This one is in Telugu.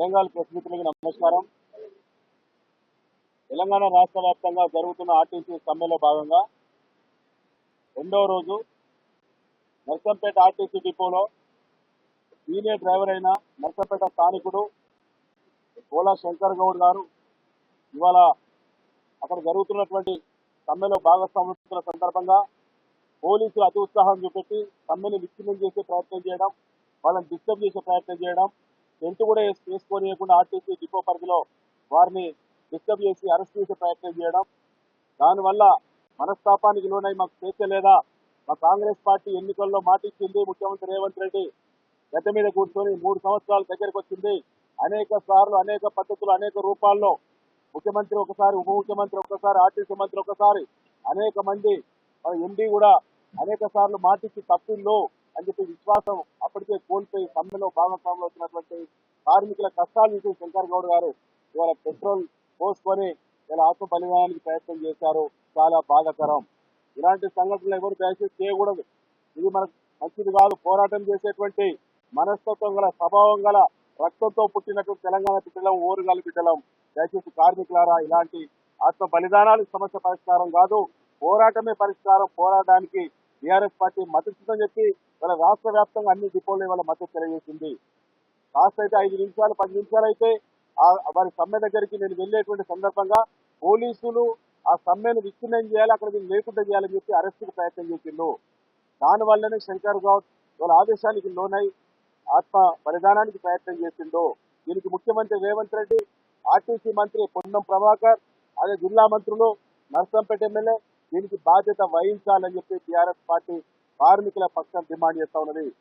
వరంగల్ ప్రెస్ మిత్రులకు నమస్కారం. తెలంగాణ రాష్ట్ర వ్యాప్తంగా జరుగుతున్న ఆర్టీసీ సమ్మెలో భాగంగా రెండవ రోజు నర్సంపేట ఆర్టీసీ డిపోలో సీనియర్ డ్రైవర్ అయిన నర్సంపేట స్థానికుడు కోలా శంకర్ గౌడ్ గారు ఇవాళ అక్కడ జరుగుతున్నటువంటి సమ్మెలో భాగస్వాముల సందర్భంగా పోలీసులు అతి ఉత్సాహం చూపెట్టి సమ్మెను విచ్ఛిన్నం చేసే ప్రయత్నం చేయడం, వాళ్ళని డిస్టర్బ్ చేసే ప్రయత్నం చేయడం, టెంట్ కూడా వేసుకోనియకుండా ఆర్టీసీ డిపో పరిధిలో వారిని డిస్టర్బ్ చేసి అరెస్ట్ చేసే ప్రయత్నం చేయడం, దానివల్ల మనస్తాపానికి లోనై మాకు స్వేచ్ఛ లేదా, మా కాంగ్రెస్ పార్టీ ఎన్నికల్లో మాట ఇచ్చింది, ముఖ్యమంత్రి రేవంత్ రెడ్డి గత మీద కూర్చొని 3 సంవత్సరాల దగ్గరకు వచ్చింది, అనేక సార్లు అనేక పద్ధతులు అనేక రూపాల్లో ముఖ్యమంత్రి ఒకసారి, ఉప ముఖ్యమంత్రి ఒకసారి, ఆర్టీసీ మంత్రి ఒకసారి, అనేక మంది ఎంపీ కూడా అనేక సార్లు మాటిచ్చి తప్పిల్లో అని చెప్పి విశ్వాసం అప్పటికే కోల్పోయి సమ్మెలో భాగస్వాములు వచ్చినటువంటి కార్మికుల కష్టాలు చూసి శంకర్ గౌడ్ గారు ఇవాళ పెట్రోల్ పోసుకొని ఇలా ఆత్మ బలిదానానికి ప్రయత్నం చేశారు. చాలా బాధాకరం. ఇలాంటి సంఘటనలు ఎవరు దయచేసి చేయకూడదు. ఇది మనకు మంచిది కాదు. పోరాటం చేసేటువంటి మనస్తత్వం గల, స్వభావం గల, రక్తంతో పుట్టినటువంటి తెలంగాణ బిడ్డలం, ఓరుగాలి బిడ్డలం. దయచేసి కార్మికులారా, ఇలాంటి ఆత్మ బలిదానాలకు సమస్య పరిష్కారం కాదు, పోరాటమే పరిష్కారం. పోరాటానికి టీఆర్ఎస్ పార్టీ మద్దతుని చెప్పి వాళ్ళ రాష్ట్ర వ్యాప్తంగా అన్ని డిపోలు ఇవాళ మద్దతు తెలియజేసింది. కాస్త అయితే 5 నిమిషాలు 10 నిమిషాలు అయితే వారి సమ్మె దగ్గరికి నేను వెళ్ళేటువంటి సందర్భంగా పోలీసులు ఆ సమ్మెను విచ్ఛిన్నం చేయాలి, అక్కడ మీరు లేకుండా చేయాలని చెప్పి అరెస్టుకు ప్రయత్నం చేసిండు. దానివల్లనే శంకర్ గౌడ్ వాళ్ళ ఆదేశానికి లోనై ఆత్మ బలిదానానికి ప్రయత్నం చేసిండు. దీనికి ముఖ్యమంత్రి రేవంత్ రెడ్డి, ఆర్టీసీ మంత్రి పొన్నం ప్రభాకర్, అదే జిల్లా మంత్రులు, నర్సంపేట ఎమ్మెల్యే దీనికి బాధ్యత వహించాలని చెప్పి టీఆర్ఎస్ పార్టీ కార్మికుల పక్షం డిమాండ్ చేస్తా ఉన్నది.